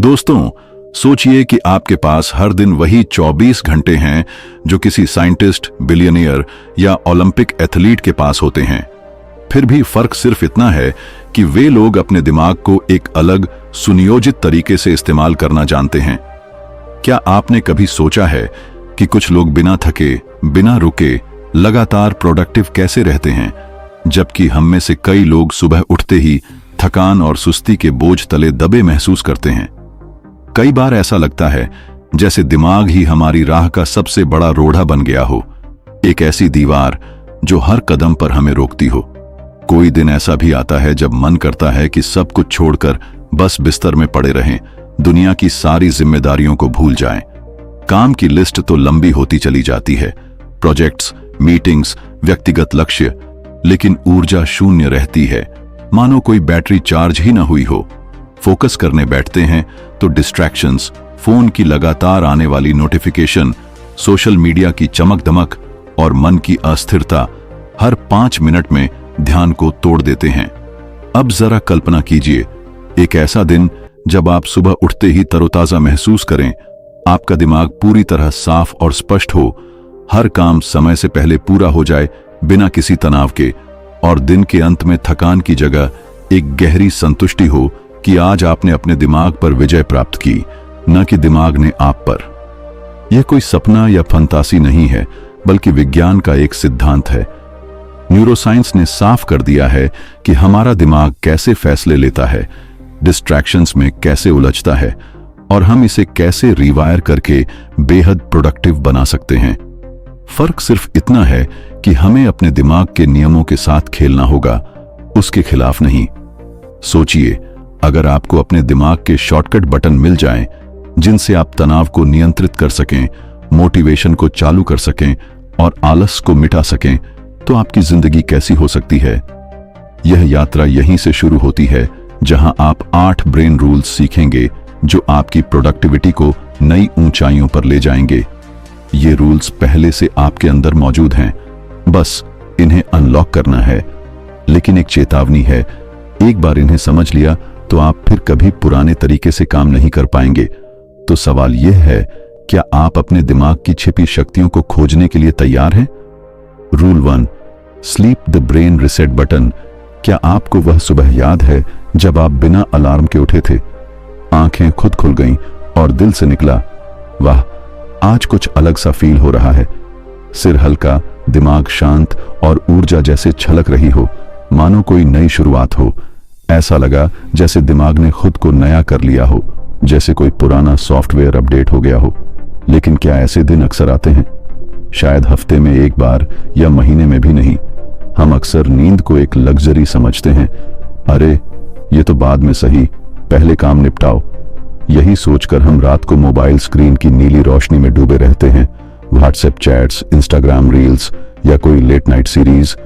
दोस्तों, सोचिए कि आपके पास हर दिन वही 24 घंटे हैं जो किसी साइंटिस्ट, बिलियनियर या ओलंपिक एथलीट के पास होते हैं। फिर भी फर्क सिर्फ इतना है कि वे लोग अपने दिमाग को एक अलग, सुनियोजित तरीके से इस्तेमाल करना जानते हैं। क्या आपने कभी सोचा है कि कुछ लोग बिना थके, बिना रुके लगातार प्रोडक्टिव कैसे रहते हैं, जबकि हम में से कई लोग सुबह उठते ही थकान और सुस्ती के बोझ तले दबे महसूस करते हैं। कई बार ऐसा लगता है जैसे दिमाग ही हमारी राह का सबसे बड़ा रोड़ा बन गया हो, एक ऐसी दीवार जो हर कदम पर हमें रोकती हो। कोई दिन ऐसा भी आता है जब मन करता है कि सब कुछ छोड़कर बस बिस्तर में पड़े रहें, दुनिया की सारी जिम्मेदारियों को भूल जाएं। काम की लिस्ट तो लंबी होती चली जाती है, प्रोजेक्ट्स, मीटिंग्स, व्यक्तिगत लक्ष्य, लेकिन ऊर्जा शून्य रहती है, मानो कोई बैटरी चार्ज ही ना हुई हो। फोकस करने बैठते हैं तो डिस्ट्रैक्शंस, फोन की लगातार आने वाली नोटिफिकेशन, सोशल मीडिया की चमक दमक और मन की अस्थिरता हर 5 मिनट में ध्यान को तोड़ देते हैं। अब जरा कल्पना कीजिए, एक ऐसा दिन जब आप सुबह उठते ही तरोताजा महसूस करें, आपका दिमाग पूरी तरह साफ और स्पष्ट हो, हर काम समय से पहले पूरा हो जाए बिना किसी तनाव के, और दिन के अंत में थकान की जगह एक गहरी संतुष्टि हो कि आज आपने अपने दिमाग पर विजय प्राप्त की, न कि दिमाग ने आप पर। यह कोई सपना या फंतासी नहीं है, बल्कि विज्ञान का एक सिद्धांत है। न्यूरोसाइंस ने साफ कर दिया है कि हमारा दिमाग कैसे फैसले लेता है, डिस्ट्रैक्शंस में कैसे उलझता है, और हम इसे कैसे रिवायर करके बेहद प्रोडक्टिव बना सकते हैं। फर्क सिर्फ इतना है कि हमें अपने दिमाग के नियमों के साथ खेलना होगा, उसके खिलाफ नहीं। सोचिए, अगर आपको अपने दिमाग के शॉर्टकट बटन मिल जाएं, जिनसे आप तनाव को नियंत्रित कर सकें, मोटिवेशन को चालू कर सकें और आलस को मिटा सकें, तो आपकी जिंदगी कैसी हो सकती है। यह यात्रा यहीं से शुरू होती है, जहां आप 8 ब्रेन रूल्स सीखेंगे जो आपकी प्रोडक्टिविटी को नई ऊंचाइयों पर ले जाएंगे। ये रूल्स पहले से आपके अंदर मौजूद हैं, बस इन्हें अनलॉक करना है। लेकिन एक चेतावनी है, एक बार इन्हें समझ लिया तो आप फिर कभी पुराने तरीके से काम नहीं कर पाएंगे। तो सवाल यह है, क्या आप अपने दिमाग की छिपी शक्तियों को खोजने के लिए तैयार हैं? Rule 1, sleep the brain reset button. क्या आपको वह सुबह याद है जब आप बिना अलार्म के उठे थे, आंखें खुद खुल गईं और दिल से निकला, वाह आज कुछ अलग सा फील हो रहा है। सिर हल्का, दिमाग शांत और ऊर्जा जैसे छलक रही हो, मानो कोई नई शुरुआत हो। ऐसा लगा जैसे दिमाग ने खुद को नया कर लिया हो, जैसे कोई पुराना सॉफ्टवेयर अपडेट हो गया हो। लेकिन क्या ऐसे दिन अक्सर आते हैं? शायद हफ्ते में एक बार या महीने में भी नहीं। हम अक्सर नींद को एक लग्जरी समझते हैं, अरे ये तो बाद में सही, पहले काम निपटाओ। यही सोचकर हम रात को मोबाइल स्क्रीन की नीली रोशनी में डूबे रहते हैं, व्हाट्सएप चैट्स, इंस्टाग्राम रील्स या कोई लेट नाइट सीरीज,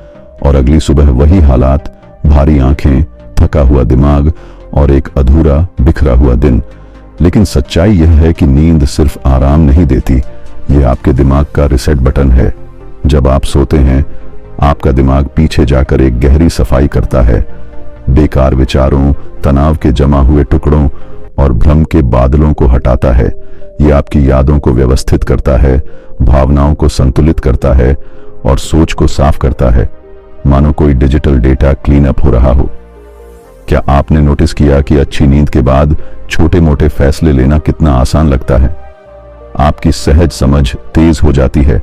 और अगली सुबह वही हालात, भारी आंखें, थका हुआ दिमाग और एक अधूरा बिखरा हुआ दिन। लेकिन सच्चाई यह है कि नींद सिर्फ आराम नहीं देती, यह आपके दिमाग का रिसेट बटन है। जब आप सोते हैं, आपका दिमाग पीछे जाकर एक गहरी सफाई करता है, बेकार विचारों, तनाव के जमा हुए टुकड़ों और भ्रम के बादलों को हटाता है। यह आपकी यादों को व्यवस्थित करता है, भावनाओं को संतुलित करता है और सोच को साफ करता है, मानो कोई डिजिटल डेटा क्लीन अप हो रहा हो। क्या आपने नोटिस किया कि अच्छी नींद के बाद छोटे मोटे फैसले लेना कितना आसान लगता है? आपकी सहज समझ तेज हो जाती है,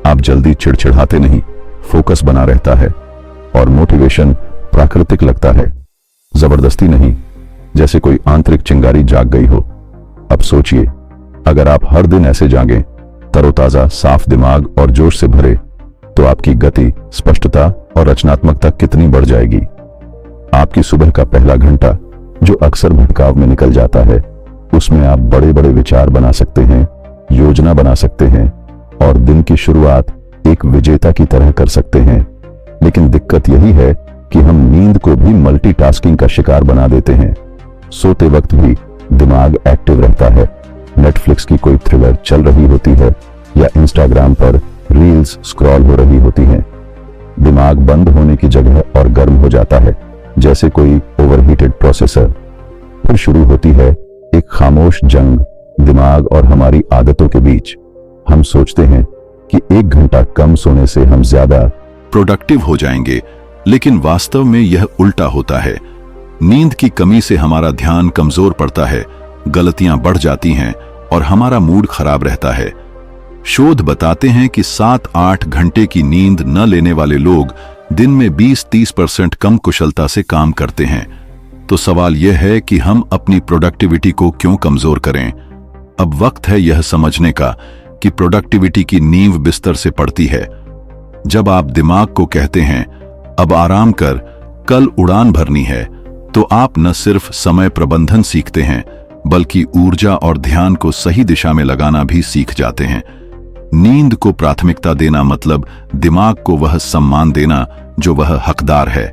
आप जल्दी चिड़चिड़ाते नहीं, फोकस बना रहता है और मोटिवेशन प्राकृतिक लगता है, जबरदस्ती नहीं, जैसे कोई आंतरिक चिंगारी जाग गई हो। अब सोचिए, अगर आप हर दिन ऐसे जागें, तरोताजा, साफ दिमाग और जोश से भरे, तो आपकी गति, स्पष्टता और रचनात्मकता कितनी बढ़ जाएगी। आपकी सुबह का पहला घंटा जो अक्सर भटकाव में निकल जाता है, उसमें आप बड़े बड़े विचार बना सकते हैं, योजना बना सकते हैं और दिन की शुरुआत एक विजेता की तरह कर सकते हैं। लेकिन दिक्कत यही है कि हम नींद को भी मल्टीटास्किंग का शिकार बना देते हैं। सोते वक्त भी दिमाग एक्टिव रहता है, नेटफ्लिक्स की कोई थ्रिलर चल रही होती है या इंस्टाग्राम पर रील्स स्क्रॉल हो रही होती हैं। दिमाग बंद होने की जगह और गर्म हो जाता है, जैसे कोई ओवरहीटेड प्रोसेसर। फिर शुरू होती है एक खामोश जंग दिमाग और हमारी आदतों के बीच। हम सोचते हैं कि 1 घंटा कम सोने से हम ज्यादा प्रोडक्टिव हो जाएंगे, लेकिन वास्तव में यह उल्टा होता है। नींद की कमी से हमारा ध्यान कमजोर पड़ता है, गलतियां बढ़ जाती हैं और हमारा मूड खराब रहता है। शोध बताते हैं कि 7-8 घंटे की नींद न लेने वाले लोग दिन में 20-30% कम कुशलता से काम करते हैं। तो सवाल यह है कि हम अपनी प्रोडक्टिविटी को क्यों कमजोर करें? अब वक्त है यह समझने का कि प्रोडक्टिविटी की नींव बिस्तर से पड़ती है। जब आप दिमाग को कहते हैं अब आराम कर, कल उड़ान भरनी है, तो आप न सिर्फ समय प्रबंधन सीखते हैं बल्कि ऊर्जा और ध्यान को सही दिशा में लगाना भी सीख जाते हैं। नींद को प्राथमिकता देना मतलब दिमाग को वह सम्मान देना जो वह हकदार है,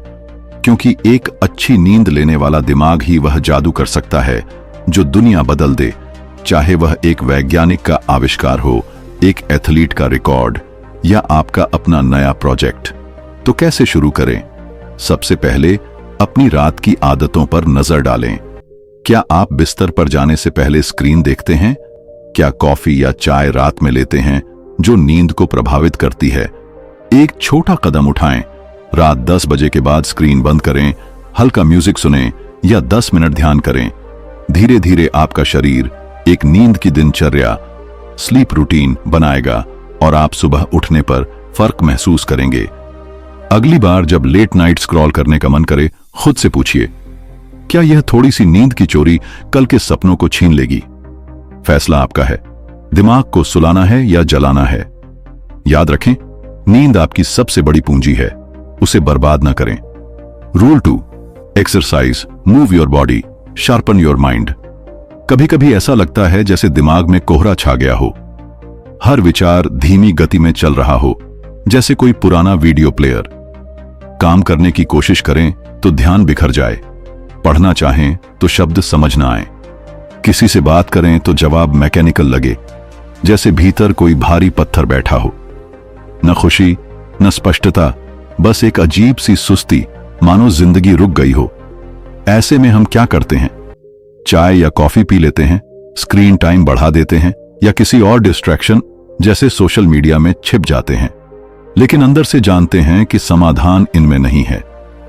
क्योंकि एक अच्छी नींद लेने वाला दिमाग ही वह जादू कर सकता है जो दुनिया बदल दे। चाहे वह एक वैज्ञानिक का आविष्कार हो, एक एथलीट का रिकॉर्ड या आपका अपना नया प्रोजेक्ट। तो कैसे शुरू करें? सबसे पहले अपनी रात की आदतों पर नजर डालें। क्या आप बिस्तर पर जाने से पहले स्क्रीन देखते हैं? क्या कॉफी या चाय रात में लेते हैं जो नींद को प्रभावित करती है? एक छोटा कदम उठाएं। रात 10 बजे के बाद स्क्रीन बंद करें, हल्का म्यूजिक सुनें या 10 मिनट ध्यान करें। धीरे धीरे आपका शरीर एक नींद की दिनचर्या, स्लीप रूटीन बनाएगा और आप सुबह उठने पर फर्क महसूस करेंगे। अगली बार जब लेट नाइट स्क्रॉल करने का मन करे, खुद से पूछिए, क्या यह थोड़ी सी नींद की चोरी कल के सपनों को छीन लेगी? फैसला आपका है। दिमाग को सुलाना है या जलाना है? याद रखें, नींद आपकी सबसे बड़ी पूंजी है, उसे बर्बाद न करें। Rule 2, exercise, move your body, sharpen your mind. कभी कभी ऐसा लगता है जैसे दिमाग में कोहरा छा गया हो, हर विचार धीमी गति में चल रहा हो, जैसे कोई पुराना वीडियो प्लेयर। काम करने की कोशिश करें तो ध्यान बिखर जाए, पढ़ना चाहें तो शब्द समझ ना आए, किसी से बात करें तो जवाब मैकेनिकल लगे, जैसे भीतर कोई भारी पत्थर बैठा हो। न खुशी न स्पष्टता, बस एक अजीब सी सुस्ती, मानो जिंदगी रुक गई हो। ऐसे में हम क्या करते हैं? चाय या कॉफी पी लेते हैं, स्क्रीन टाइम बढ़ा देते हैं या किसी और डिस्ट्रैक्शन जैसे सोशल मीडिया में छिप जाते हैं। लेकिन अंदर से जानते हैं कि समाधान इनमें नहीं है,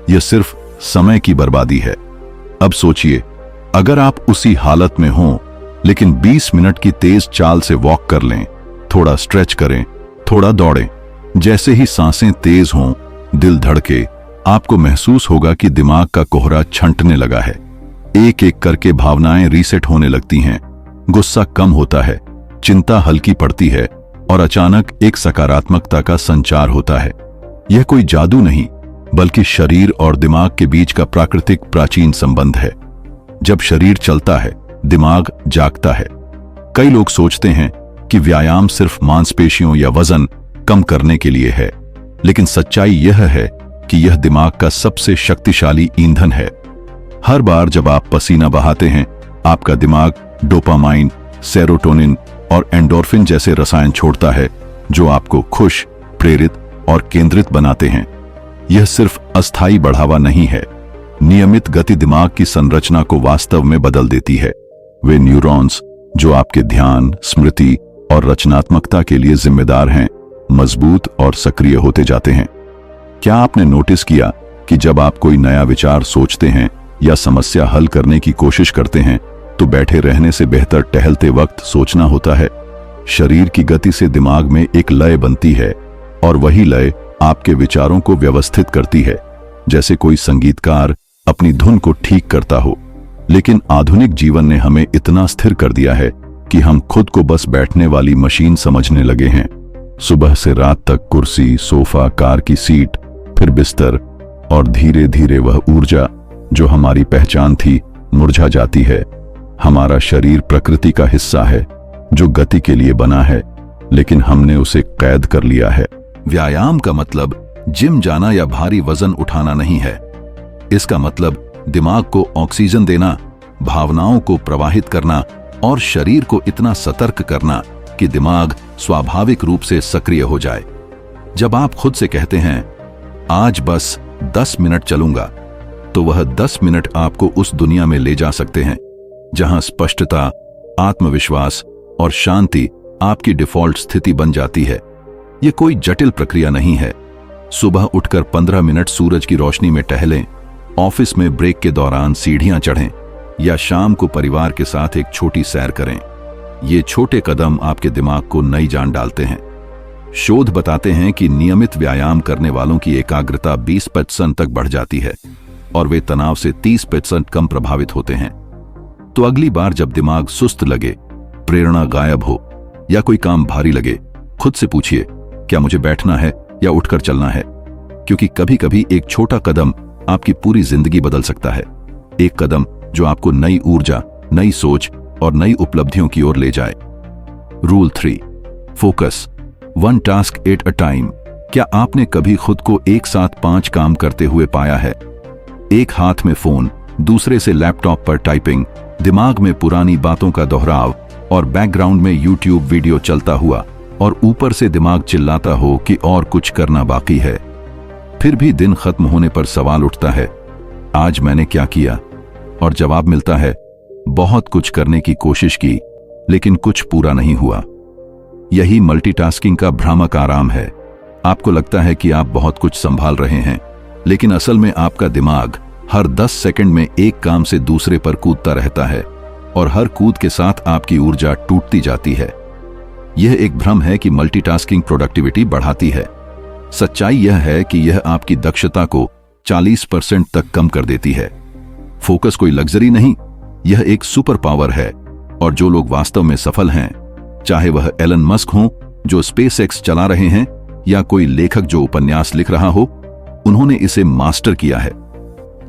यह सिर्फ समय की बर्बादी है। अब सोचिए, अगर आप उसी हालत में हों लेकिन 20 मिनट की तेज चाल से वॉक कर लें, थोड़ा स्ट्रेच करें, थोड़ा दौड़ें, जैसे ही सांसें तेज हों, दिल धड़के, आपको महसूस होगा कि दिमाग का कोहरा छंटने लगा है। एक एक करके भावनाएं रीसेट होने लगती हैं, गुस्सा कम होता है, चिंता हल्की पड़ती है और अचानक एक सकारात्मकता का संचार होता है। यह कोई जादू नहीं, बल्कि शरीर और दिमाग के बीच का प्राकृतिक प्राचीन संबंध है। जब शरीर चलता है, दिमाग जागता है। कई लोग सोचते हैं कि व्यायाम सिर्फ मांसपेशियों या वजन कम करने के लिए है, लेकिन सच्चाई यह है कि यह दिमाग का सबसे शक्तिशाली ईंधन है। हर बार जब आप पसीना बहाते हैं, आपका दिमाग डोपामाइन, सेरोटोनिन और एंडोर्फिन जैसे रसायन छोड़ता है, जो आपको खुश, प्रेरित और केंद्रित बनाते हैं। यह सिर्फ अस्थायी बढ़ावा नहीं है, नियमित गति दिमाग की संरचना को वास्तव में बदल देती है। वे न्यूरॉन्स जो आपके ध्यान, स्मृति और रचनात्मकता के लिए जिम्मेदार हैं, मजबूत और सक्रिय होते जाते हैं। क्या आपने नोटिस किया कि जब आप कोई नया विचार सोचते हैं या समस्या हल करने की कोशिश करते हैं, तो बैठे रहने से बेहतर टहलते वक्त सोचना होता है। शरीर की गति से दिमाग में एक लय बनती है और वही लय आपके विचारों को व्यवस्थित करती है, जैसे कोई संगीतकार अपनी धुन को ठीक करता हो। लेकिन आधुनिक जीवन ने हमें इतना स्थिर कर दिया है कि हम खुद को बस बैठने वाली मशीन समझने लगे हैं। सुबह से रात तक कुर्सी, सोफा, कार की सीट, फिर बिस्तर, और धीरे धीरे वह ऊर्जा जो हमारी पहचान थी मुरझा जाती है। हमारा शरीर प्रकृति का हिस्सा है जो गति के लिए बना है, लेकिन हमने उसे कैद कर लिया है। व्यायाम का मतलब जिम जाना या भारी वजन उठाना नहीं है। इसका मतलब दिमाग को ऑक्सीजन देना, भावनाओं को प्रवाहित करना और शरीर को इतना सतर्क करना कि दिमाग स्वाभाविक रूप से सक्रिय हो जाए। जब आप खुद से कहते हैं आज बस 10 मिनट चलूंगा, तो वह 10 मिनट आपको उस दुनिया में ले जा सकते हैं जहां स्पष्टता, आत्मविश्वास और शांति आपकी डिफॉल्ट स्थिति बन जाती है। यह कोई जटिल प्रक्रिया नहीं है। सुबह उठकर 15 मिनट सूरज की रोशनी में टहलें, ऑफिस में ब्रेक के दौरान सीढ़ियां चढ़ें या शाम को परिवार के साथ एक छोटी सैर करें। ये छोटे कदम आपके दिमाग को नई जान डालते हैं। शोध बताते हैं कि नियमित व्यायाम करने वालों की एकाग्रता 20% तक बढ़ जाती है और वे तनाव से 30% कम प्रभावित होते हैं। तो अगली बार जब दिमाग सुस्त लगे, प्रेरणा गायब हो या कोई काम भारी लगे, खुद से पूछिए, क्या मुझे बैठना है या उठकर चलना है? क्योंकि कभी कभी एक छोटा कदम आपकी पूरी जिंदगी बदल सकता है। एक कदम जो आपको नई ऊर्जा, नई सोच और नई उपलब्धियों की ओर ले जाए। Rule 3, focus, 1 task at a time. क्या आपने कभी खुद को एक साथ 5 काम करते हुए पाया है? एक हाथ में फोन, दूसरे से लैपटॉप पर टाइपिंग, दिमाग में पुरानी बातों का दोहराव और बैकग्राउंड में यूट्यूब वीडियो चलता हुआ, और ऊपर से दिमाग चिल्लाता हो कि और कुछ करना बाकी है। फिर भी दिन खत्म होने पर सवाल उठता है, आज मैंने क्या किया? और जवाब मिलता है, बहुत कुछ करने की कोशिश की लेकिन कुछ पूरा नहीं हुआ। यही मल्टीटास्किंग का भ्रामक आराम है। आपको लगता है कि आप बहुत कुछ संभाल रहे हैं, लेकिन असल में आपका दिमाग हर 10 सेकंड में एक काम से दूसरे पर कूदता रहता है और हर कूद के साथ आपकी ऊर्जा टूटती जाती है। यह एक भ्रम है कि मल्टीटास्किंग प्रोडक्टिविटी बढ़ाती है। सच्चाई यह है कि यह आपकी दक्षता को 40% तक कम कर देती है। फोकस कोई लग्जरी नहीं, यह एक सुपर पावर है, और जो लोग वास्तव में सफल हैं, चाहे वह एलन मस्क हो जो स्पेसएक्स चला रहे हैं या कोई लेखक जो उपन्यास लिख रहा हो, उन्होंने इसे मास्टर किया है।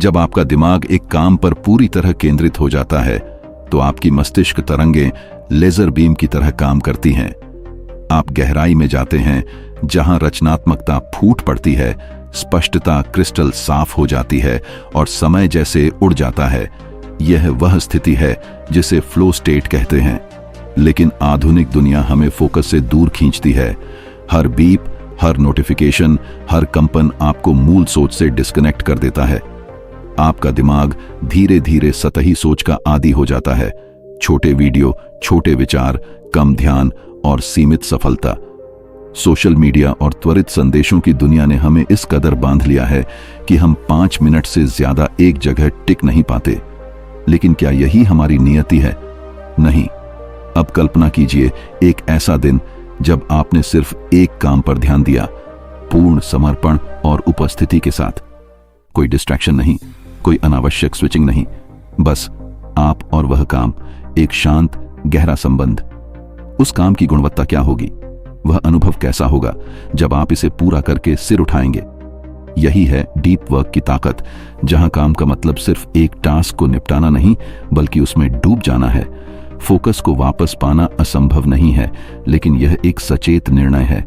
जब आपका दिमाग एक काम पर पूरी तरह केंद्रित हो जाता है तो आपकी मस्तिष्क तरंगें लेजर बीम की तरह काम करती हैं। आप गहराई में जाते हैं जहां रचनात्मकता फूट पड़ती है, स्पष्टता क्रिस्टल साफ हो जाती है और समय जैसे उड़ जाता है। यह वह स्थिति है जिसे फ्लो स्टेट कहते हैं। लेकिन आधुनिक दुनिया हमें फोकस से दूर खींचती है। हर बीप, हर नोटिफिकेशन, हर कंपन आपको मूल सोच से डिस्कनेक्ट कर देता है। आपका दिमाग धीरे धीरे सतही सोच का आदी हो जाता है। छोटे वीडियो, छोटे विचार, कम ध्यान और सीमित सफलता। सोशल मीडिया और त्वरित संदेशों की दुनिया ने हमें इस कदर बांध लिया है कि हम 5 मिनट से ज्यादा एक जगह टिक नहीं पाते। लेकिन क्या यही हमारी नियति है? नहीं। अब कल्पना कीजिए एक ऐसा दिन जब आपने सिर्फ एक काम पर ध्यान दिया, पूर्ण समर्पण और उपस्थिति के साथ। कोई डिस्ट्रैक्शन नहीं, कोई अनावश्यक स्विचिंग नहीं, बस आप और वह काम, एक शांत गहरा संबंध। उस काम की गुणवत्ता क्या होगी? वह अनुभव कैसा होगा जब आप इसे पूरा करके सिर उठाएंगे? यही है डीप वर्क की ताकत, जहां काम का मतलब सिर्फ एक टास्क को निपटाना नहीं बल्कि उसमें डूब जाना है। फोकस को वापस पाना असंभव नहीं है, लेकिन यह एक सचेत निर्णय है।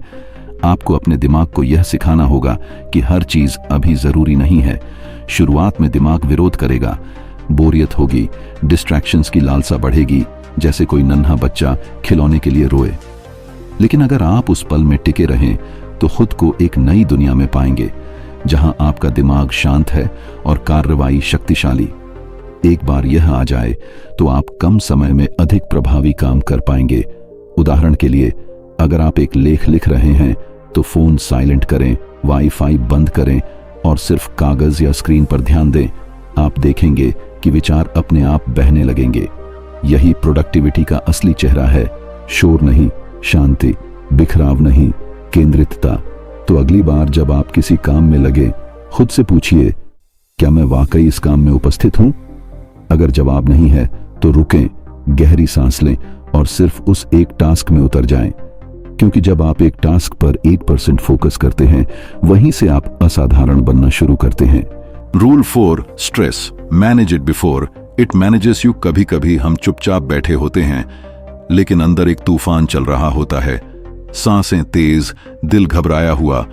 आपको अपने दिमाग को यह सिखाना होगा कि हर चीज अभी जरूरी नहीं है। शुरुआत में दिमाग विरोध करेगा, बोरियत होगी, डिस्ट्रैक्शंस की लालसा बढ़ेगी, जैसे कोई नन्हा बच्चा खिलौने के लिए रोए। लेकिन अगर आप उस पल में टिके रहें तो खुद को एक नई दुनिया में पाएंगे, जहां आपका दिमाग शांत है और कार्रवाई शक्तिशाली। एक बार यह आ जाए तो आप कम समय में अधिक प्रभावी काम कर पाएंगे। उदाहरण के लिए, अगर आप एक लेख लिख रहे हैं तो फोन साइलेंट करें, वाईफाई बंद करें और सिर्फ कागज या स्क्रीन पर ध्यान दें। आप देखेंगे कि विचार अपने आप बहने लगेंगे। यही प्रोडक्टिविटी का असली चेहरा है। शोर नहीं, शांति, बिखराव नहीं, केंद्रितता। तो अगली बार जब आप किसी काम में लगे, खुद से पूछिए, क्या मैं वाकई इस काम में उपस्थित हूं? अगर जवाब नहीं है तो रुकें, गहरी सांस लें और सिर्फ उस एक टास्क में उतर जाएं। क्योंकि जब आप एक टास्क पर 8% फोकस करते हैं, वहीं से आप असाधारण बनना शुरू करते हैं। Rule 4, stress, manage it before it manages you. कभी कभी हम चुपचाप बैठे होते हैं, लेकिन अंदर एक तूफान चल रहा होता है। सांसें तेज, दिल घबराया हुआ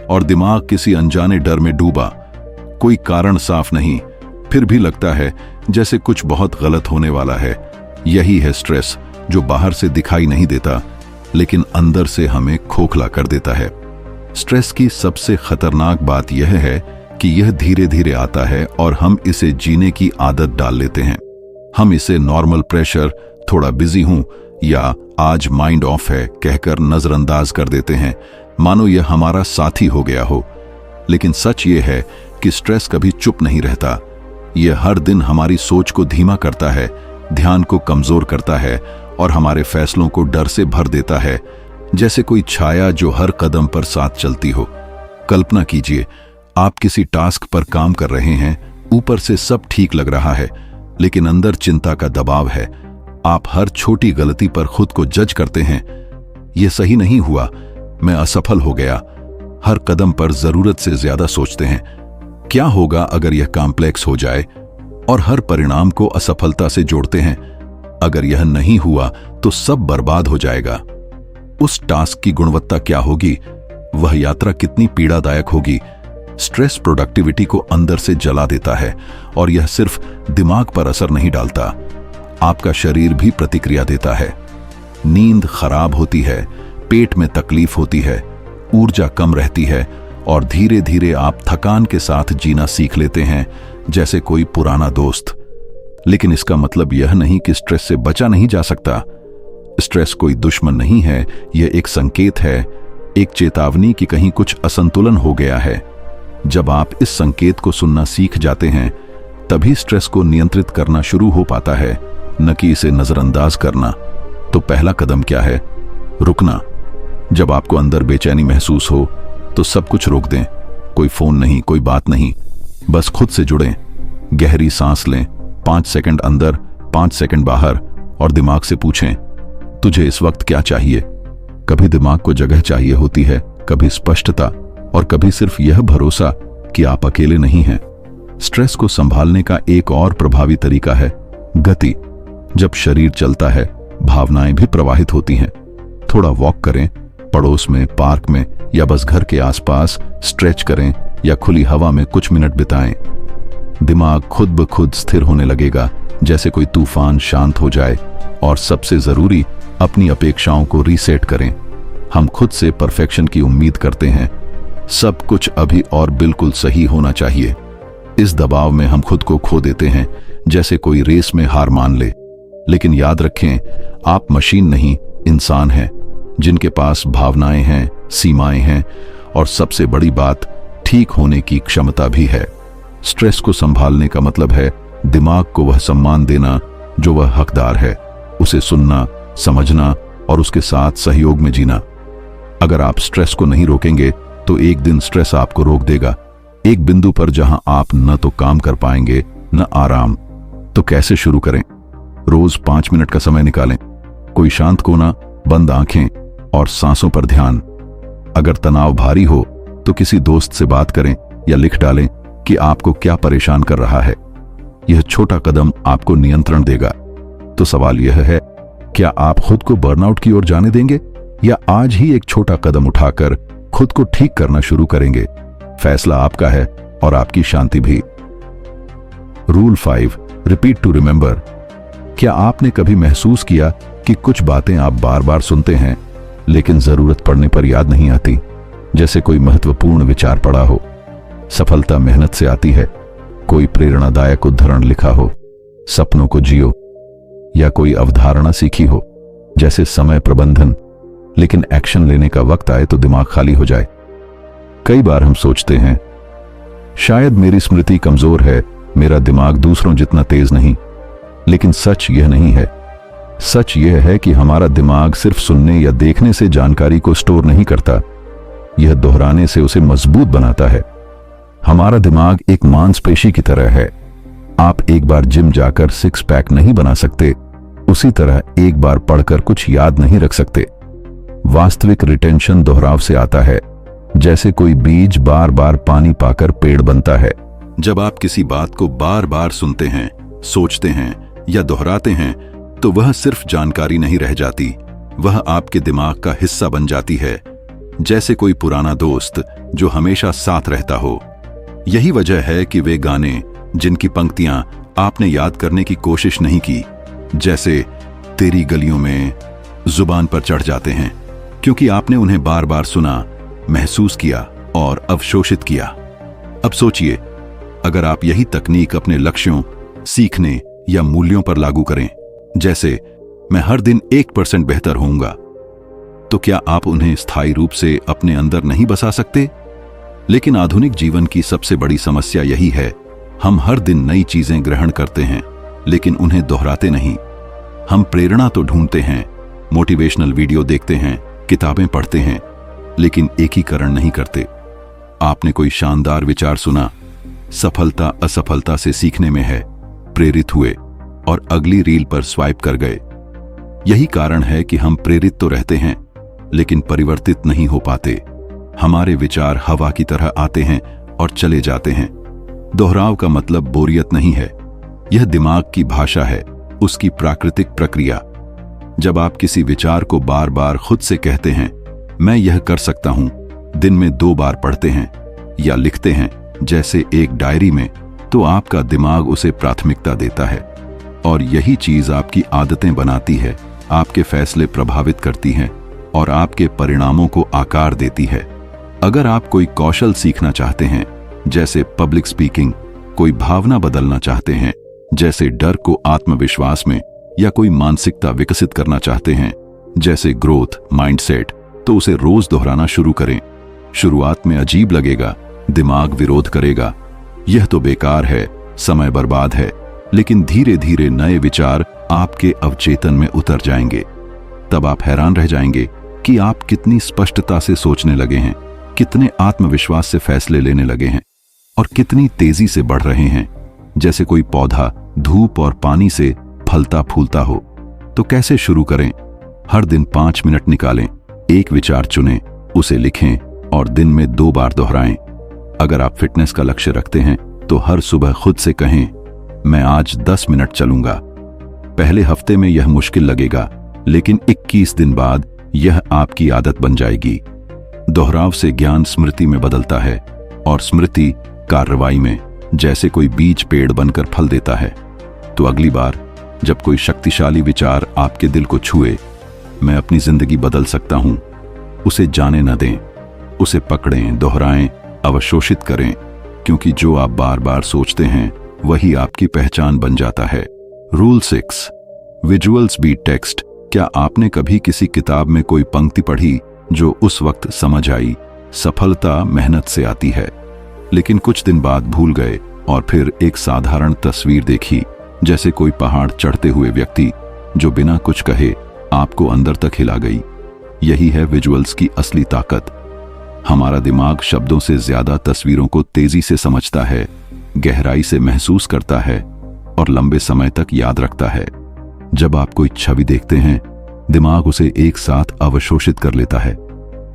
और दिमाग किसी अनजाने डर में डूबा। कोई कारण साफ नहीं, फिर भी लगता है जैसे कुछ बहुत गलत होने वाला है। यही है स्ट्रेस, जो बाहर से दिखाई नहीं देता लेकिन अंदर से हमें खोखला कर देता है। स्ट्रेस की सबसे खतरनाक बात यह है कि यह धीरे धीरे आता है और हम इसे जीने की आदत डाल लेते हैं। हम इसे नॉर्मल प्रेशर, थोड़ा बिजी हूं या आज माइंड ऑफ है कहकर नजरअंदाज कर देते हैं, मानो यह हमारा साथी हो गया हो। लेकिन सच ये है कि स्ट्रेस कभी चुप नहीं रहता। यह हर दिन हमारी सोच को धीमा करता है, ध्यान को कमजोर करता है और हमारे फैसलों को डर से भर देता है, जैसे कोई छाया जो हर कदम पर साथ चलती हो। कल्पना कीजिए, आप किसी टास्क पर काम कर रहे हैं, ऊपर से सब ठीक लग रहा है, लेकिन अंदर चिंता का दबाव है। आप हर छोटी गलती पर खुद को जज करते हैं, यह सही नहीं हुआ, मैं असफल हो गया। हर कदम पर जरूरत से ज्यादा सोचते हैं, क्या होगा अगर यह कॉम्प्लेक्स हो जाए, और हर परिणाम को असफलता से जोड़ते हैं। अगर यह नहीं हुआ तो सब बर्बाद हो जाएगा। उस टास्क की गुणवत्ता क्या होगी, वह यात्रा कितनी पीड़ादायक होगी। स्ट्रेस प्रोडक्टिविटी को अंदर से जला देता है, और यह सिर्फ दिमाग पर असर नहीं डालता, आपका शरीर भी प्रतिक्रिया देता है। नींद खराब होती है, पेट में तकलीफ होती है, ऊर्जा कम रहती है, और धीरे धीरे आप थकान के साथ जीना सीख लेते हैं, जैसे कोई पुराना दोस्त। लेकिन इसका मतलब यह नहीं कि स्ट्रेस से बचा नहीं जा सकता। स्ट्रेस कोई दुश्मन नहीं है, यह एक संकेत है, एक चेतावनी कि कहीं कुछ असंतुलन हो गया है। जब आप इस संकेत को सुनना सीख जाते हैं, तभी स्ट्रेस को नियंत्रित करना शुरू हो पाता है, न कि इसे नजरअंदाज करना। तो पहला कदम क्या है? रुकना। जब आपको अंदर बेचैनी महसूस हो तो सब कुछ रोक दें। कोई फोन नहीं, कोई बात नहीं, बस खुद से जुड़ें। गहरी सांस लें, 5 सेकंड अंदर, 5 सेकंड बाहर, और दिमाग से पूछें, तुझे इस वक्त क्या चाहिए? कभी दिमाग को जगह चाहिए होती है, कभी स्पष्टता, और कभी सिर्फ यह भरोसा कि आप अकेले नहीं हैं। स्ट्रेस को संभालने का एक और प्रभावी तरीका है गति। जब शरीर चलता है, भावनाएं भी प्रवाहित होती हैं। थोड़ा वॉक करें, पड़ोस में, पार्क में, या बस घर के आसपास स्ट्रेच करें, या खुली हवा में कुछ मिनट बिताएं। दिमाग खुद ब खुद स्थिर होने लगेगा, जैसे कोई तूफान शांत हो जाए। और सबसे जरूरी, अपनी अपेक्षाओं को रीसेट करें। हम खुद से परफेक्शन की उम्मीद करते हैं, सब कुछ अभी और बिल्कुल सही होना चाहिए। इस दबाव में हम खुद को खो देते हैं, जैसे कोई रेस में हार मान ले। लेकिन याद रखें, आप मशीन नहीं, इंसान हैं, जिनके पास भावनाएं हैं, सीमाएं हैं, और सबसे बड़ी बात, ठीक होने की क्षमता भी है। स्ट्रेस को संभालने का मतलब है दिमाग को वह सम्मान देना जो वह हकदार है, उसे सुनना, समझना और उसके साथ सहयोग में जीना। अगर आप स्ट्रेस को नहीं रोकेंगे तो एक दिन स्ट्रेस आपको रोक देगा, एक बिंदु पर जहां आप न तो काम कर पाएंगे न आराम। तो कैसे शुरू करें? रोज 5 मिनट का समय निकालें, कोई शांत कोना, बंद आंखें और सांसों पर ध्यान। अगर तनाव भारी हो तो किसी दोस्त से बात करें या लिख डालें कि आपको क्या परेशान कर रहा है। यह छोटा कदम आपको नियंत्रण देगा। तो सवाल यह है, क्या आप खुद को बर्नआउट की ओर जाने देंगे, या आज ही एक छोटा कदम उठाकर खुद को ठीक करना शुरू करेंगे? फैसला आपका है, और आपकी शांति भी। Rule 5, repeat to remember. क्या आपने कभी महसूस किया कि कुछ बातें आप बार बार सुनते हैं, लेकिन जरूरत पड़ने पर याद नहीं आती? जैसे कोई महत्वपूर्ण विचार पड़ा हो, सफलता मेहनत से आती है, कोई प्रेरणादायक उद्धरण लिखा हो, सपनों को जियो, या कोई अवधारणा सीखी हो, जैसे समय प्रबंधन, लेकिन एक्शन लेने का वक्त आए तो दिमाग खाली हो जाए। कई बार हम सोचते हैं, शायद मेरी स्मृति कमजोर है, मेरा दिमाग दूसरों जितना तेज नहीं। लेकिन सच यह नहीं है। सच यह है कि हमारा दिमाग सिर्फ सुनने या देखने से जानकारी को स्टोर नहीं करता, यह दोहराने से उसे मजबूत बनाता है। हमारा दिमाग एक मांसपेशी की तरह है। आप एक बार जिम जाकर 6 पैक नहीं बना सकते, उसी तरह एक बार पढ़कर कुछ याद नहीं रख सकते। वास्तविक रिटेंशन दोहराव से आता है, जैसे कोई बीज बार बार पानी पाकर पेड़ बनता है। जब आप किसी बात को बार बार सुनते हैं, सोचते हैं या दोहराते हैं, तो वह सिर्फ जानकारी नहीं रह जाती, वह आपके दिमाग का हिस्सा बन जाती है, जैसे कोई पुराना दोस्त जो हमेशा साथ रहता हो। यही वजह है कि वे गाने जिनकी पंक्तियां आपने याद करने की कोशिश नहीं की, जैसे तेरी गलियों में, जुबान पर चढ़ जाते हैं, क्योंकि आपने उन्हें बार बार सुना, महसूस किया और अवशोषित किया। अब सोचिए, अगर आप यही तकनीक अपने लक्ष्यों, सीखने या मूल्यों पर लागू करें, जैसे मैं हर दिन 1% बेहतर होऊंगा, तो क्या आप उन्हें स्थायी रूप से अपने अंदर नहीं बसा सकते? लेकिन आधुनिक जीवन की सबसे बड़ी समस्या यही है, हम हर दिन नई चीजें ग्रहण करते हैं लेकिन उन्हें दोहराते नहीं। हम प्रेरणा तो ढूंढते हैं, मोटिवेशनल वीडियो देखते हैं, किताबें पढ़ते हैं, लेकिन एकीकरण नहीं करते। आपने कोई शानदार विचार सुना, सफलता असफलता से सीखने में है, प्रेरित हुए और अगली रील पर स्वाइप कर गए। यही कारण है कि हम प्रेरित तो रहते हैं लेकिन परिवर्तित नहीं हो पाते। हमारे विचार हवा की तरह आते हैं और चले जाते हैं। दोहराव का मतलब बोरियत नहीं है, यह दिमाग की भाषा है, उसकी प्राकृतिक प्रक्रिया। जब आप किसी विचार को बार बार खुद से कहते हैं, मैं यह कर सकता हूं, दिन में 2 बार पढ़ते हैं या लिखते हैं जैसे एक डायरी में, तो आपका दिमाग उसे प्राथमिकता देता है और यही चीज आपकी आदतें बनाती है, आपके फैसले प्रभावित करती हैं और आपके परिणामों को आकार देती है। अगर आप कोई कौशल सीखना चाहते हैं, जैसे पब्लिक स्पीकिंग, कोई भावना बदलना चाहते हैं, जैसे डर को आत्मविश्वास में, या कोई मानसिकता विकसित करना चाहते हैं, जैसे ग्रोथ माइंडसेट, तो उसे रोज दोहराना शुरू करें। शुरुआत में अजीब लगेगा, दिमाग विरोध करेगा, यह तो बेकार है, समय बर्बाद है, लेकिन धीरे धीरे नए विचार आपके अवचेतन में उतर जाएंगे। तब आप हैरान रह जाएंगे कि आप कितनी स्पष्टता से सोचने लगे हैं, कितने आत्मविश्वास से फैसले लेने लगे हैं और कितनी तेजी से बढ़ रहे हैं, जैसे कोई पौधा धूप और पानी से फलता फूलता हो। तो कैसे शुरू करें? हर दिन 5 मिनट निकालें, एक विचार चुनें, उसे लिखें और दिन में 2 बार दोहराएं। अगर आप फिटनेस का लक्ष्य रखते हैं तो हर सुबह खुद से कहें, मैं आज 10 मिनट चलूंगा। पहले हफ्ते में यह मुश्किल लगेगा, लेकिन 21 दिन बाद यह आपकी आदत बन जाएगी। दोहराव से ज्ञान स्मृति में बदलता है और स्मृति कार्रवाई में, जैसे कोई बीज पेड़ बनकर फल देता है। तो अगली बार जब कोई शक्तिशाली विचार आपके दिल को छुए, मैं अपनी जिंदगी बदल सकता हूं, उसे जाने न दें, उसे पकड़ें, दोहराएं, अवशोषित करें, क्योंकि जो आप बार बार सोचते हैं वही आपकी पहचान बन जाता है। Rule 6, visuals beat text. क्या आपने कभी किसी किताब में कोई पंक्ति पढ़ी जो उस वक्त समझ आई? सफलता मेहनत से आती है, लेकिन कुछ दिन बाद भूल गए और फिर एक साधारण तस्वीर देखी, जैसे कोई पहाड़ चढ़ते हुए व्यक्ति जो बिना कुछ कहे आपको अंदर तक हिला गई। यही है विजुअल्स की असली ताकत। हमारा दिमाग शब्दों से ज्यादा तस्वीरों को तेजी से समझता है, गहराई से महसूस करता है और लंबे समय तक याद रखता है। जब आप कोई छवि देखते हैं, दिमाग उसे एक साथ अवशोषित कर लेता है।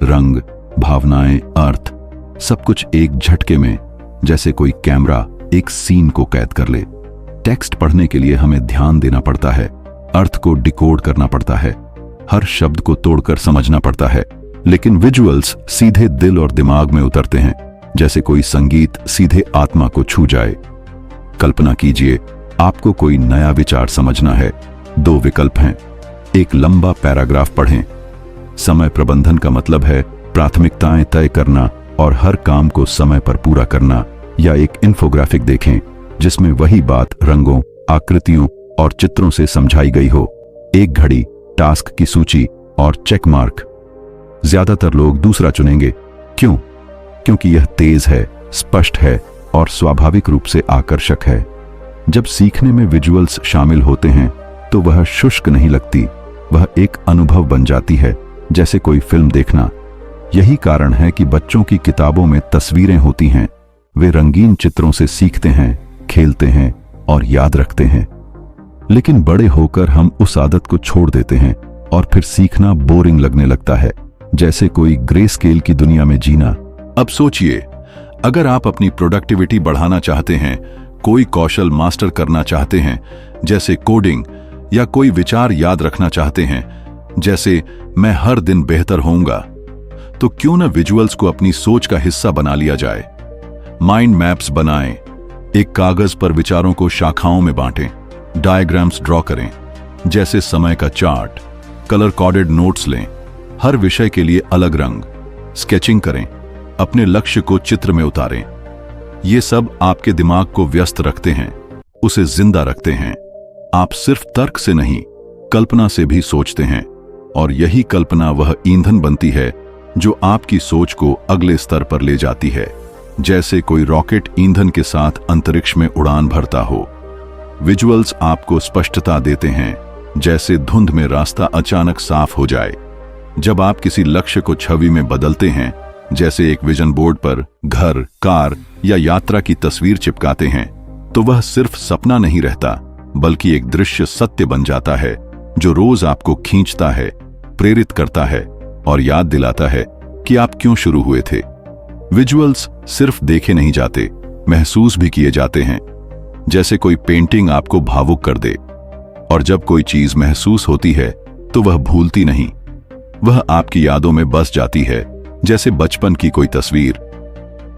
रंग, भावनाएं, अर्थ, सब कुछ एक झटके में, जैसे कोई कैमरा एक सीन को कैद कर ले। टेक्स्ट पढ़ने के लिए हमें ध्यान देना पड़ता है, अर्थ को डिकोड करना पड़ता है, हर शब्द को तोड़कर समझना पड़ता है। लेकिन विजुअल्स सीधे दिल और दिमाग में उतरते हैं, जैसे कोई संगीत सीधे आत्मा को छू जाए। कल्पना कीजिए, आपको कोई नया विचार समझना है। 2 विकल्प हैं, एक लंबा पैराग्राफ पढ़ें। समय प्रबंधन का मतलब है प्राथमिकताएं तय करना और हर काम को समय पर पूरा करना। या एक इन्फोग्राफिक देखें जिसमें वही बात रंगों, आकृतियों और चित्रों से समझाई गई हो। एक घड़ी, टास्क की सूची और चेक मार्क। ज्यादातर लोग दूसरा चुनेंगे। क्यों? क्योंकि यह तेज है, स्पष्ट है और स्वाभाविक रूप से आकर्षक है। जब सीखने में विजुअल्स शामिल होते हैं तो वह शुष्क नहीं लगती, वह एक अनुभव बन जाती है, जैसे कोई फिल्म देखना। यही कारण है कि बच्चों की किताबों में तस्वीरें होती हैं। वे रंगीन चित्रों से सीखते हैं, खेलते हैं और याद रखते हैं। लेकिन बड़े होकर हम उस आदत को छोड़ देते हैं और फिर सीखना बोरिंग लगने लगता है, जैसे कोई ग्रे स्केल की दुनिया में जीना। अब सोचिए, अगर आप अपनी प्रोडक्टिविटी बढ़ाना चाहते हैं, कोई कौशल मास्टर करना चाहते हैं, जैसे कोडिंग, या कोई विचार याद रखना चाहते हैं, जैसे मैं हर दिन बेहतर होऊंगा, तो क्यों न विजुअल्स को अपनी सोच का हिस्सा बना लिया जाए। माइंड मैप्स बनाएं, एक कागज पर विचारों को शाखाओं में बांटें, डायग्राम्स ड्रॉ करें, जैसे समय का चार्ट, कलर कोडेड नोट्स लें, हर विषय के लिए अलग रंग, स्केचिंग करें, अपने लक्ष्य को चित्र में उतारें। ये सब आपके दिमाग को व्यस्त रखते हैं, उसे जिंदा रखते हैं। आप सिर्फ तर्क से नहीं, कल्पना से भी सोचते हैं, और यही कल्पना वह ईंधन बनती है जो आपकी सोच को अगले स्तर पर ले जाती है। जैसे कोई रॉकेट ईंधन के साथ अंतरिक्ष में उड़ान भरता हो। विजुअल्स आपको स्पष्टता देते हैं, जैसे धुंध में रास्ता अचानक साफ हो जाए। जब आप किसी लक्ष्य को छवि में बदलते हैं, जैसे एक विजन बोर्ड पर घर, कार या यात्रा की तस्वीर चिपकाते हैं, तो वह सिर्फ सपना नहीं रहता, बल्कि एक दृश्य सत्य बन जाता है जो रोज आपको खींचता है, प्रेरित करता है और याद दिलाता है कि आप क्यों शुरू हुए थे। विजुअल्स सिर्फ देखे नहीं जाते, महसूस भी किए जाते हैं। जैसे कोई पेंटिंग आपको भावुक कर दे, और जब कोई चीज महसूस होती है तो वह भूलती नहीं, वह आपकी यादों में बस जाती है, जैसे बचपन की कोई तस्वीर।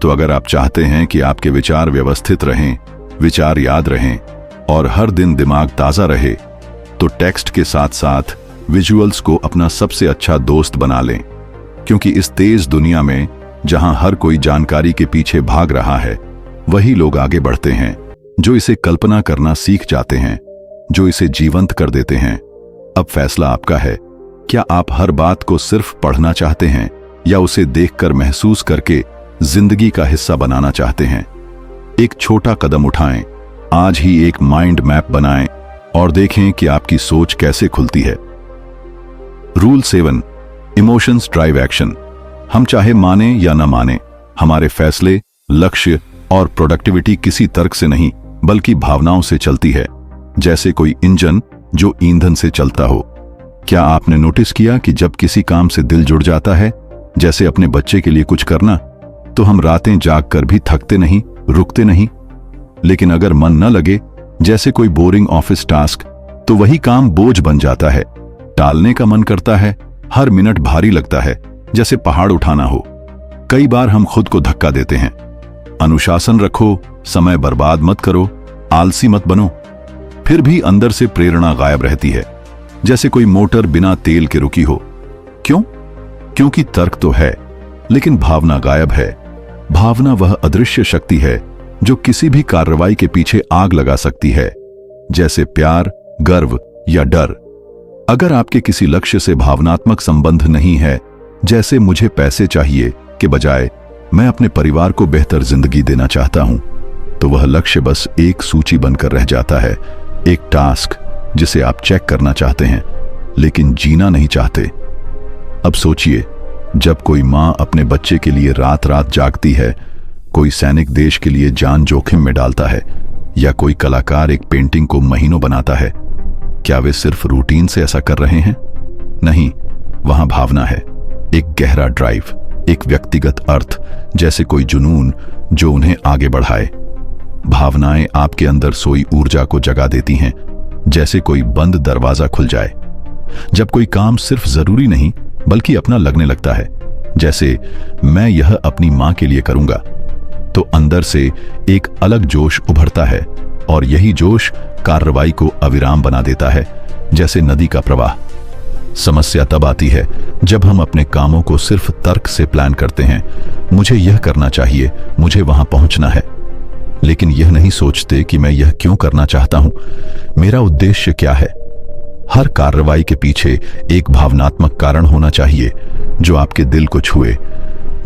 तो अगर आप चाहते हैं कि आपके विचार व्यवस्थित रहें, विचार याद रहें और हर दिन दिमाग ताजा रहे, तो टेक्स्ट के साथ साथ विजुअल्स को अपना सबसे अच्छा दोस्त बना लें। क्योंकि इस तेज दुनिया में जहां हर कोई जानकारी के पीछे भाग रहा है, वही लोग आगे बढ़ते हैं जो इसे कल्पना करना सीख जाते हैं, जो इसे जीवंत कर देते हैं। अब फैसला आपका है, क्या आप हर बात को सिर्फ पढ़ना चाहते हैं या उसे देखकर महसूस करके जिंदगी का हिस्सा बनाना चाहते हैं। एक छोटा कदम उठाएं, आज ही एक माइंड मैप बनाएं और देखें कि आपकी सोच कैसे खुलती है। Rule 7, emotions drive action. हम चाहे माने या न माने, हमारे फैसले, लक्ष्य और प्रोडक्टिविटी किसी तर्क से नहीं बल्कि भावनाओं से चलती है। जैसे कोई इंजन जो ईंधन से चलता हो। क्या आपने नोटिस किया कि जब किसी काम से दिल जुड़ जाता है, जैसे अपने बच्चे के लिए कुछ करना, तो हम रातें जागकर भी थकते नहीं, रुकते नहीं। लेकिन अगर मन न लगे, जैसे कोई बोरिंग ऑफिस टास्क, तो वही काम बोझ बन जाता है, टालने का मन करता है, हर मिनट भारी लगता है, जैसे पहाड़ उठाना हो। कई बार हम खुद को धक्का देते हैं, अनुशासन रखो, समय बर्बाद मत करो, आलसी मत बनो। फिर भी अंदर से प्रेरणा गायब रहती है, जैसे कोई मोटर बिना तेल के रुकी हो। क्यों? क्योंकि तर्क तो है, लेकिन भावना गायब है। भावना वह अदृश्य शक्ति है जो किसी भी कार्रवाई के पीछे आग लगा सकती है, जैसे प्यार, गर्व या डर। अगर आपके किसी लक्ष्य से भावनात्मक संबंध नहीं है, जैसे मुझे पैसे चाहिए के बजाय मैं अपने परिवार को बेहतर जिंदगी देना चाहता हूं, तो वह लक्ष्य बस एक सूची बनकर रह जाता है, एक टास्क जिसे आप चेक करना चाहते हैं लेकिन जीना नहीं चाहते। अब सोचिए, जब कोई मां अपने बच्चे के लिए रात रात जागती है, कोई सैनिक देश के लिए जान जोखिम में डालता है, या कोई कलाकार एक पेंटिंग को महीनों बनाता है, क्या वे सिर्फ रूटीन से ऐसा कर रहे हैं? नहीं, वहां भावना है, एक गहरा ड्राइव, एक व्यक्तिगत अर्थ, जैसे कोई जुनून जो उन्हें आगे बढ़ाए। भावनाएं आपके अंदर सोई ऊर्जा को जगा देती हैं, जैसे कोई बंद दरवाजा खुल जाए। जब कोई काम सिर्फ जरूरी नहीं बल्कि अपना लगने लगता है, जैसे मैं यह अपनी मां के लिए करूंगा, तो अंदर से एक अलग जोश उभरता है, और यही जोश कार्रवाई को अविराम बना देता है, जैसे नदी का प्रवाह। समस्या तब आती है जब हम अपने कामों को सिर्फ तर्क से प्लान करते हैं, मुझे यह करना चाहिए, मुझे वहां पहुंचना है, लेकिन यह नहीं सोचते कि मैं यह क्यों करना चाहता हूं, मेरा उद्देश्य क्या है। हर कार्रवाई के पीछे एक भावनात्मक कारण होना चाहिए जो आपके दिल को छुए,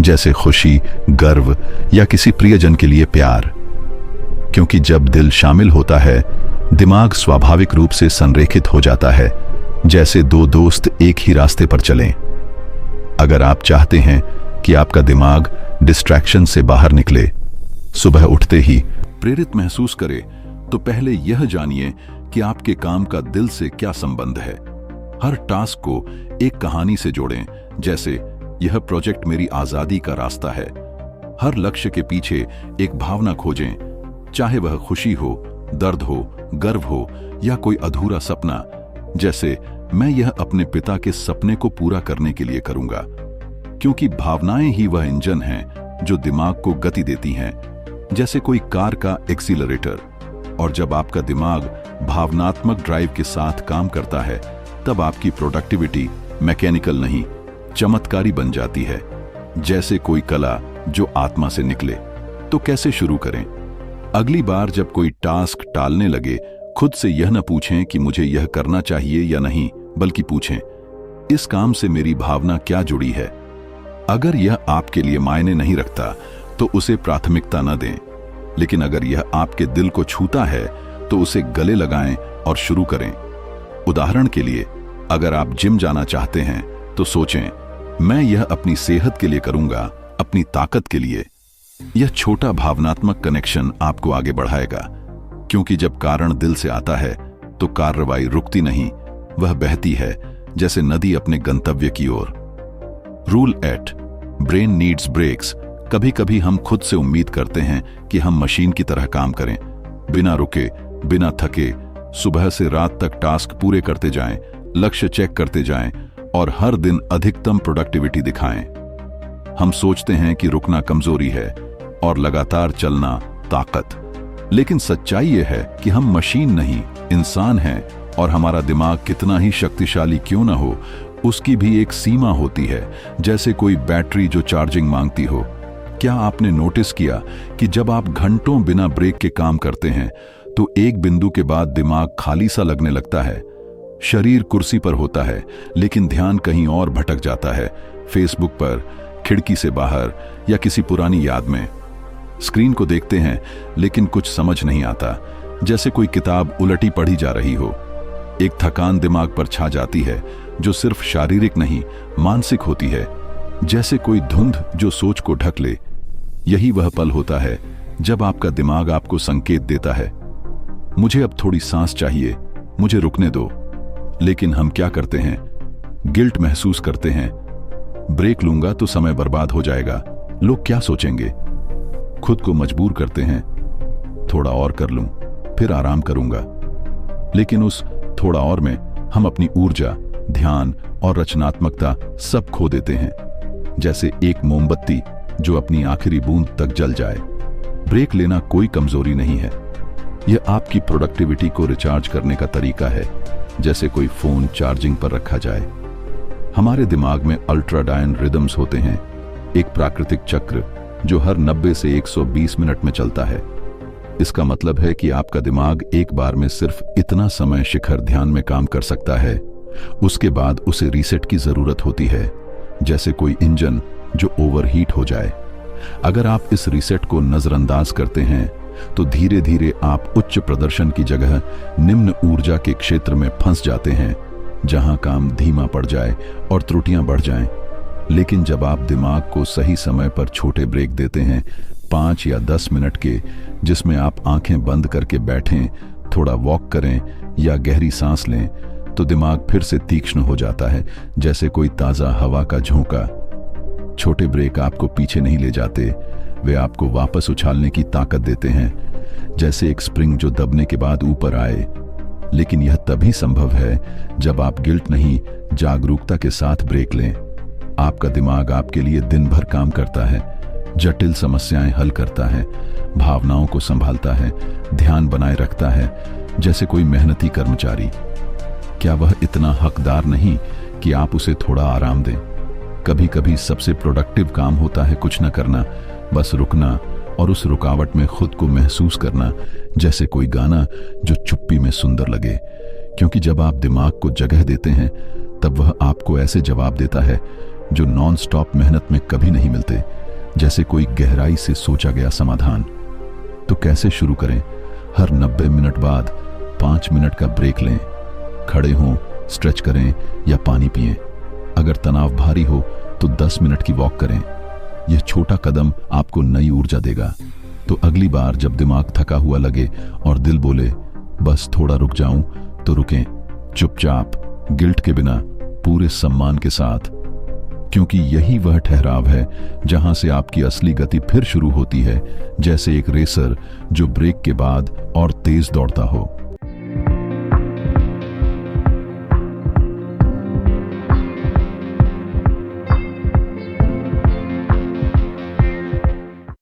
जैसे खुशी, गर्व या किसी प्रियजन के लिए प्यार। क्योंकि जब दिल शामिल होता है, दिमाग स्वाभाविक रूप से संरेखित हो जाता है, जैसे दो दोस्त एक ही रास्ते पर चलें। अगर आप चाहते हैं कि आपका दिमाग डिस्ट्रैक्शन से बाहर निकले, सुबह उठते ही प्रेरित महसूस करे, तो पहले यह जानिए कि आपके काम का दिल से क्या संबंध है। हर टास्क को एक कहानी से जोड़ें, जैसे यह प्रोजेक्ट मेरी आजादी का रास्ता है। हर लक्ष्य के पीछे एक भावना खोजें, चाहे वह खुशी हो, दर्द हो, गर्व हो या कोई अधूरा सपना, जैसे मैं यह अपने पिता के सपने को पूरा करने के लिए करूंगा। क्योंकि भावनाएं ही वह इंजन हैं जो दिमाग को गति देती हैं, जैसे कोई कार का एक्सीलरेटर। और जब आपका दिमाग भावनात्मक ड्राइव के साथ काम करता है, तब आपकी प्रोडक्टिविटी मैकेनिकल नहीं, चमत्कारी बन जाती है, जैसे कोई कला जो आत्मा से निकले। तो कैसे शुरू करें? अगली बार जब कोई टास्क टालने लगे खुद से यह न पूछें कि मुझे यह करना चाहिए या नहीं, बल्कि पूछें, इस काम से मेरी भावना क्या जुड़ी है। अगर यह आपके लिए मायने नहीं रखता तो उसे प्राथमिकता न दें, लेकिन अगर यह आपके दिल को छूता है तो उसे गले लगाएं और शुरू करें। उदाहरण के लिए, अगर आप जिम जाना चाहते हैं तो सोचें, मैं यह अपनी सेहत के लिए करूंगा, अपनी ताकत के लिए। यह छोटा भावनात्मक कनेक्शन आपको आगे बढ़ाएगा, क्योंकि जब कारण दिल से आता है तो कार्रवाई रुकती नहीं, वह बहती है जैसे नदी अपने गंतव्य की ओर। Rule 8, brain needs breaks. कभी कभी हम खुद से उम्मीद करते हैं कि हम मशीन की तरह काम करें, बिना रुके, बिना थके, सुबह से रात तक टास्क पूरे करते जाएं, लक्ष्य चेक करते जाएं और हर दिन अधिकतम प्रोडक्टिविटी दिखाएं। हम सोचते हैं कि रुकना कमजोरी है और लगातार चलना ताकत। लेकिन सच्चाई यह है कि हम मशीन नहीं, इंसान हैं, और हमारा दिमाग कितना ही शक्तिशाली क्यों न हो, उसकी भी एक सीमा होती है, जैसे कोई बैटरी जो चार्जिंग मांगती हो। क्या आपने नोटिस किया कि जब आप घंटों बिना ब्रेक के काम करते हैं तो एक बिंदु के बाद दिमाग खाली सा लगने लगता है? शरीर कुर्सी पर होता है, लेकिन ध्यान कहीं और भटक जाता है, फेसबुक पर, खिड़की से बाहर या किसी पुरानी याद में। स्क्रीन को देखते हैं लेकिन कुछ समझ नहीं आता, जैसे कोई किताब उलटी पढ़ी जा रही हो। एक थकान दिमाग पर छा जाती है जो सिर्फ शारीरिक नहीं, मानसिक होती है, जैसे कोई धुंध जो सोच को ढक ले। यही वह पल होता है जब आपका दिमाग आपको संकेत देता है, मुझे अब थोड़ी सांस चाहिए, मुझे रुकने दो। लेकिन हम क्या करते हैं? गिल्ट महसूस करते हैं, ब्रेक लूंगा तो समय बर्बाद हो जाएगा, लोग क्या सोचेंगे। खुद को मजबूर करते हैं, थोड़ा और कर लूं, फिर आराम करूंगा। लेकिन उस थोड़ा और में हम अपनी ऊर्जा, ध्यान और रचनात्मकता सब खो देते हैं, जैसे एक मोमबत्ती जो अपनी आखिरी बूंद तक जल जाए। ब्रेक लेना कोई कमजोरी नहीं है, यह आपकी प्रोडक्टिविटी को रिचार्ज करने का तरीका है, जैसे कोई फोन चार्जिंग पर रखा जाए। हमारे दिमाग में अल्ट्राडायन रिदम्स होते हैं, एक प्राकृतिक चक्र जो हर 90 से 120 मिनट में चलता है। इसका मतलब है कि आपका दिमाग एक बार में सिर्फ इतना समय शिखर ध्यान में काम कर सकता है, उसके बाद उसे रीसेट की जरूरत होती है, जैसे कोई इंजन जो ओवरहीट हो जाए। अगर आप इस रीसेट को नजरअंदाज करते हैं तो धीरे धीरे आप उच्च प्रदर्शन की जगह निम्न ऊर्जा के क्षेत्र में फंस जाते हैं, जहां काम धीमा पड़ जाए और त्रुटियां बढ़ जाएं। लेकिन जब आप दिमाग को सही समय पर छोटे ब्रेक देते हैं, 5 या 10 मिनट के, जिसमें आप आंखें बंद करके बैठें, थोड़ा वॉक करें या गहरी सांस लें, तो दिमाग फिर से तीक्ष्ण हो जाता है, जैसे कोई ताजा हवा का झोंका। छोटे ब्रेक आपको पीछे नहीं ले जाते, वे आपको वापस उछालने की ताकत देते हैं, जैसे एक स्प्रिंग जो दबने के बाद ऊपर आए। लेकिन यह तभी संभव है जब आप गिल्ट नहीं, जागरूकता के साथ ब्रेक लें। आपका दिमाग आपके लिए दिन भर काम करता है, जटिल समस्याएं हल करता है, भावनाओं को संभालता है, ध्यान बनाए रखता है, जैसे कोई मेहनती कर्मचारी। क्या वह इतना हकदार नहीं कि आप उसे थोड़ा आराम दें? कभी कभी सबसे प्रोडक्टिव काम होता है कुछ न करना, बस रुकना और उस रुकावट में खुद को महसूस करना, जैसे कोई गाना जो चुप्पी में सुंदर लगे। क्योंकि जब आप दिमाग को जगह देते हैं, तब वह आपको ऐसे जवाब देता है जो नॉन स्टॉप मेहनत में कभी नहीं मिलते, जैसे कोई गहराई से सोचा गया समाधान। तो कैसे शुरू करें? हर 90 मिनट बाद 5 मिनट का ब्रेक लें, खड़े हों, स्ट्रेच करें या पानी पिएं। अगर तनाव भारी हो तो 10 मिनट की वॉक करें। यह छोटा कदम आपको नई ऊर्जा देगा। तो अगली बार जब दिमाग थका हुआ लगे और दिल बोले बस थोड़ा रुक जाऊं, तो रुकें, चुपचाप, गिल्ट के बिना, पूरे सम्मान के साथ। क्योंकि यही वह ठहराव है जहां से आपकी असली गति फिर शुरू होती है, जैसे एक रेसर जो ब्रेक के बाद और तेज दौड़ता हो।